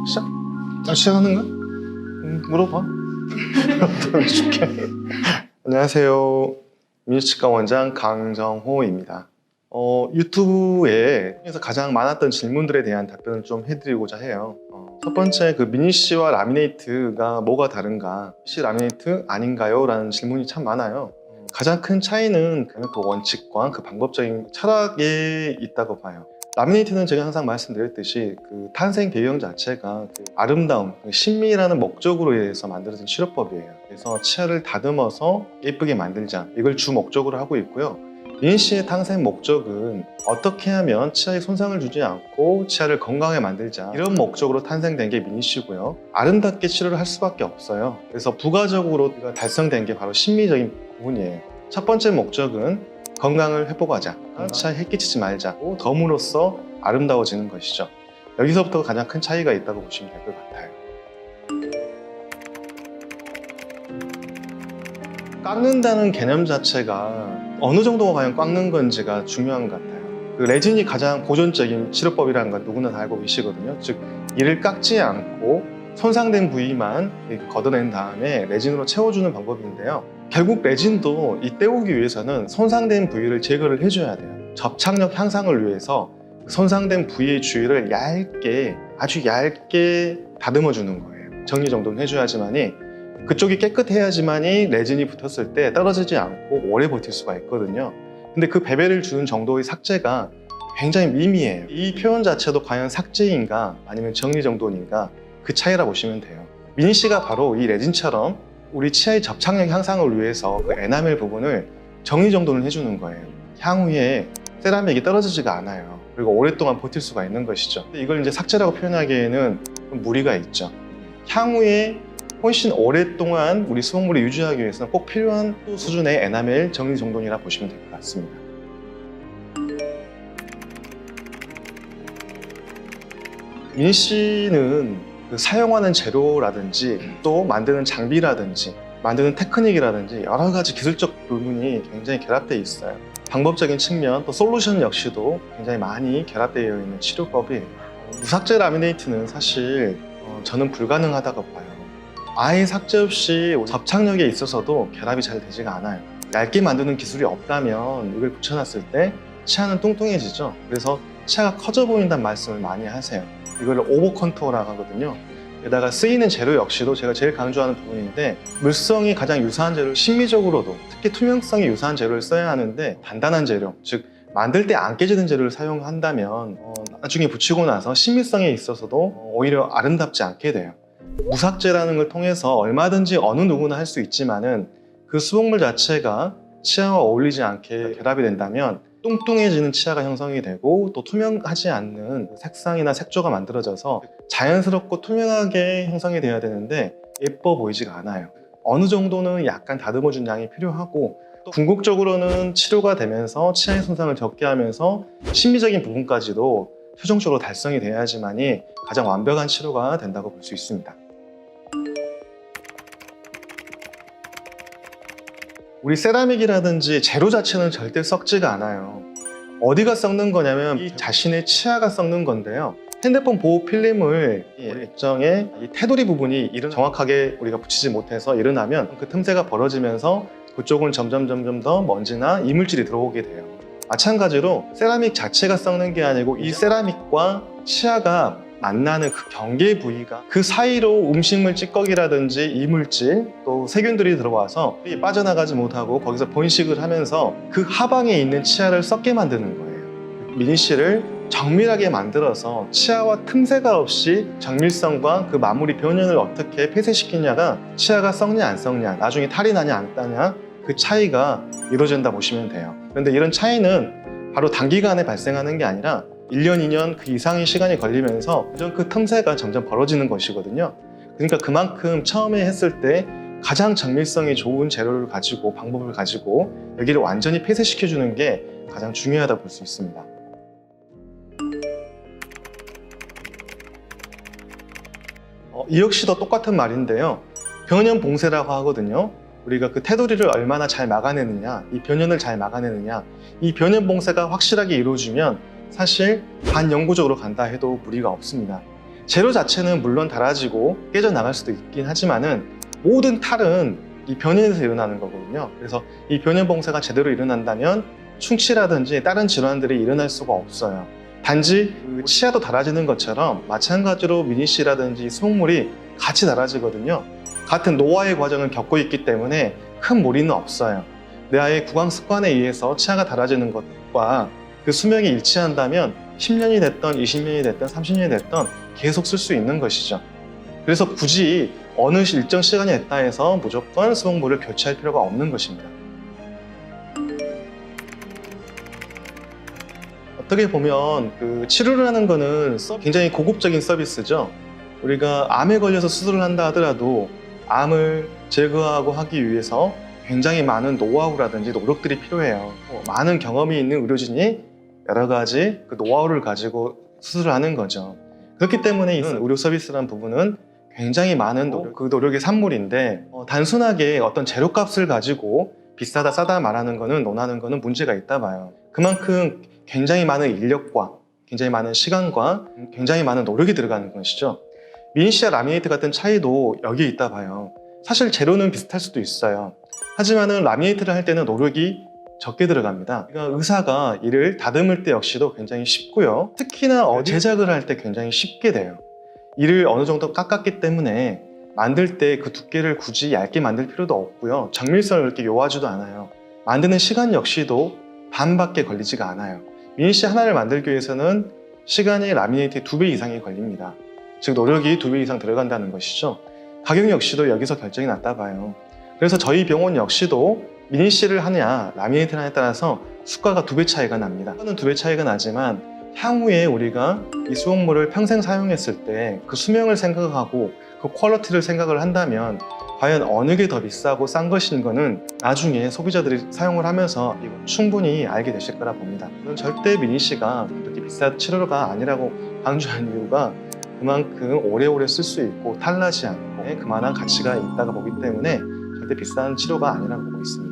시작? 시작하는 거야? 물어봐. 들어줄게. 안녕하세요. 민주치과 원장 강정호입니다. 유튜브에 가장 많았던 질문들에 대한 답변을 좀 해드리고자 해요. 첫 번째, 미니씨와 라미네이트가 뭐가 다른가? 씨 라미네이트 아닌가요? 라는 질문이 참 많아요. 가장 큰 차이는 그 원칙과 그 방법적인 철학에 있다고 봐요. 라미네이트는 제가 항상 말씀드렸듯이 탄생 배경 자체가 아름다움, 신미라는 목적으로 인해서 만들어진 치료법이에요. 그래서 치아를 다듬어서 예쁘게 만들자, 이걸 주 목적으로 하고 있고요. 미니씨의 탄생 목적은 어떻게 하면 치아에 손상을 주지 않고 치아를 건강하게 만들자, 이런 목적으로 탄생된 게 미니씨고요. 아름답게 치료를 할 수밖에 없어요. 그래서 부가적으로 달성된 게 바로 신미적인 부분이에요. 첫 번째 목적은 건강을 회복하자, 치아에 해끼치지 말자, 덤으로써 아름다워지는 것이죠. 여기서부터 가장 큰 차이가 있다고 보시면 될 것 같아요. 깎는다는 개념 자체가 어느 정도가 과연 깎는 건지가 중요한 것 같아요. 레진이 가장 보존적인 치료법이라는 건 누구나 다 알고 계시거든요. 즉, 이를 깎지 않고 손상된 부위만 걷어낸 다음에 레진으로 채워주는 방법인데요. 결국 레진도 이 때우기 위해서는 손상된 부위를 제거를 해줘야 돼요. 접착력 향상을 위해서 손상된 부위의 주위를 얇게, 아주 얇게 다듬어 주는 거예요. 정리정돈 해줘야지만이, 그쪽이 깨끗해야지만이 레진이 붙었을 때 떨어지지 않고 오래 버틸 수가 있거든요. 근데 그 배배를 주는 정도의 삭제가 굉장히 미미해요. 이 표현 자체도 과연 삭제인가 아니면 정리정돈인가, 그 차이라 보시면 돼요. 미니씨가 바로 이 레진처럼 우리 치아의 접착력 향상을 위해서 에나멜 부분을 정리정돈을 해주는 거예요. 향후에 세라믹이 떨어지지가 않아요. 그리고 오랫동안 버틸 수가 있는 것이죠. 이걸 이제 삭제라고 표현하기에는 좀 무리가 있죠. 향후에 훨씬 오랫동안 우리 수돗물을 유지하기 위해서는 꼭 필요한 수준의 에나멜 정리정돈이라 보시면 될 것 같습니다. 미니씨는 사용하는 재료라든지 또 만드는 장비라든지 만드는 테크닉이라든지 여러 가지 기술적 부분이 굉장히 결합되어 있어요. 방법적인 측면, 또 솔루션 역시도 굉장히 많이 결합되어 있는 치료법이에요. 무삭제 라미네이트는 사실 저는 불가능하다고 봐요. 아예 삭제 없이 접착력에 있어서도 결합이 잘 되지가 않아요. 얇게 만드는 기술이 없다면 이걸 붙여놨을 때 치아는 뚱뚱해지죠. 그래서 치아가 커져 보인다는 말씀을 많이 하세요. 이걸 오버 컨투어라고 하거든요. 게다가 쓰이는 재료 역시도 제가 제일 강조하는 부분인데, 물성이 가장 유사한 재료, 심미적으로도 특히 투명성이 유사한 재료를 써야 하는데, 단단한 재료, 즉 만들 때 안 깨지는 재료를 사용한다면 나중에 붙이고 나서 심미성에 있어서도 오히려 아름답지 않게 돼요. 무삭제라는 걸 통해서 얼마든지 어느 누구나 할 수 있지만은 그 수돗물 자체가 치아와 어울리지 않게 결합이 된다면 뚱뚱해지는 치아가 형성이 되고, 또 투명하지 않는 색상이나 색조가 만들어져서 자연스럽고 투명하게 형성이 돼야 되는데 예뻐 보이지가 않아요. 어느 정도는 약간 다듬어준 양이 필요하고, 또 궁극적으로는 치료가 되면서 치아의 손상을 적게 하면서 심미적인 부분까지도 최종적으로 달성이 돼야지만이 가장 완벽한 치료가 된다고 볼 수 있습니다. 우리 세라믹이라든지 재료 자체는 절대 썩지가 않아요. 어디가 썩는 거냐면 이 자신의 치아가 썩는 건데요. 핸드폰 보호 필름을 일정의 이 테두리 부분이 정확하게 우리가 붙이지 못해서 일어나면 그 틈새가 벌어지면서 그쪽은 점점 더 먼지나 이물질이 들어오게 돼요. 마찬가지로 세라믹 자체가 썩는 게 아니고 이 세라믹과 치아가 만나는 그 경계 부위가, 그 사이로 음식물 찌꺼기라든지 이물질, 또 세균들이 들어와서 빠져나가지 못하고 거기서 번식을 하면서 그 하방에 있는 치아를 썩게 만드는 거예요. 미니씨를 정밀하게 만들어서 치아와 틈새가 없이 정밀성과 그 마무리 변형을 어떻게 폐쇄시키냐가 치아가 썩냐 안 썩냐, 나중에 탈이 나냐 안 나냐, 그 차이가 이루어진다 보시면 돼요. 그런데 이런 차이는 바로 단기간에 발생하는 게 아니라 1년, 2년 그 이상의 시간이 걸리면서 그 틈새가 점점 벌어지는 것이거든요. 그러니까 그만큼 처음에 했을 때 가장 정밀성이 좋은 재료를 가지고, 방법을 가지고 여기를 완전히 폐쇄시켜주는 게 가장 중요하다 볼 수 있습니다. 이 역시도 똑같은 말인데요. 변연봉쇄라고 하거든요. 우리가 그 테두리를 얼마나 잘 막아내느냐, 이 변연을 잘 막아내느냐, 이 변연봉쇄가 확실하게 이루어지면 사실 반영구적으로 간다 해도 무리가 없습니다. 재료 자체는 물론 달아지고 깨져나갈 수도 있긴 하지만은 모든 탈은 이 변연에서 일어나는 거거든요. 그래서 이 변연 봉쇄가 제대로 일어난다면 충치라든지 다른 질환들이 일어날 수가 없어요. 단지 그 치아도 달아지는 것처럼 마찬가지로 미니씨라든지 수목물이 같이 달아지거든요. 같은 노화의 과정을 겪고 있기 때문에 큰 무리는 없어요. 내 아이의 구강 습관에 의해서 치아가 달아지는 것과 그 수명이 일치한다면 10년이 됐던 20년이 됐던 30년이 됐던 계속 쓸 수 있는 것이죠. 그래서 굳이 어느 일정 시간이 됐다 해서 무조건 수목물을 교체할 필요가 없는 것입니다. 어떻게 보면 그 치료를 하는 거는 굉장히 고급적인 서비스죠. 우리가 암에 걸려서 수술을 한다 하더라도 암을 제거하고 하기 위해서 굉장히 많은 노하우라든지 노력들이 필요해요. 많은 경험이 있는 의료진이 여러 가지 그 노하우를 가지고 수술을 하는 거죠. 그렇기 때문에 이 의료 서비스라는 부분은 굉장히 많은 그 노력의 산물인데 단순하게 어떤 재료값을 가지고 비싸다 싸다 말하는 거는 논하는 거는 문제가 있다 봐요. 그만큼 굉장히 많은 인력과 굉장히 많은 시간과 굉장히 많은 노력이 들어가는 것이죠. 미니씨와 라미네이트 같은 차이도 여기에 있다 봐요. 사실 재료는 비슷할 수도 있어요. 하지만은 라미네이트를 할 때는 노력이 적게 들어갑니다. 그러니까 의사가 이를 다듬을 때 역시도 굉장히 쉽고요. 특히나 제작을 할 때 굉장히 쉽게 돼요. 이를 어느 정도 깎았기 때문에 만들 때 그 두께를 굳이 얇게 만들 필요도 없고요. 정밀성을 그렇게 요하지도 않아요. 만드는 시간 역시도 반밖에 걸리지가 않아요. 미니씨 하나를 만들기 위해서는 시간이 라미네이트의 2배 이상이 걸립니다. 즉 노력이 2배 이상 들어간다는 것이죠. 가격 역시도 여기서 결정이 났다 봐요. 그래서 저희 병원 역시도 미니씨를 하냐 라미네이트를 하냐에 따라서 수가가 2배 차이가 납니다. 수가는 2배 차이가 나지만 향후에 우리가 이 수목물을 평생 사용했을 때 그 수명을 생각하고 그 퀄리티를 생각을 한다면 과연 어느 게 더 비싸고 싼 것인 거는 나중에 소비자들이 사용을 하면서 충분히 알게 되실 거라 봅니다. 저는 절대 미니씨가 그렇게 비싼 치료가 아니라고 강조하는 이유가 그만큼 오래오래 쓸 수 있고 탈나지 않고 그만한 가치가 있다고 보기 때문에 절대 비싼 치료가 아니라고 보고 있습니다.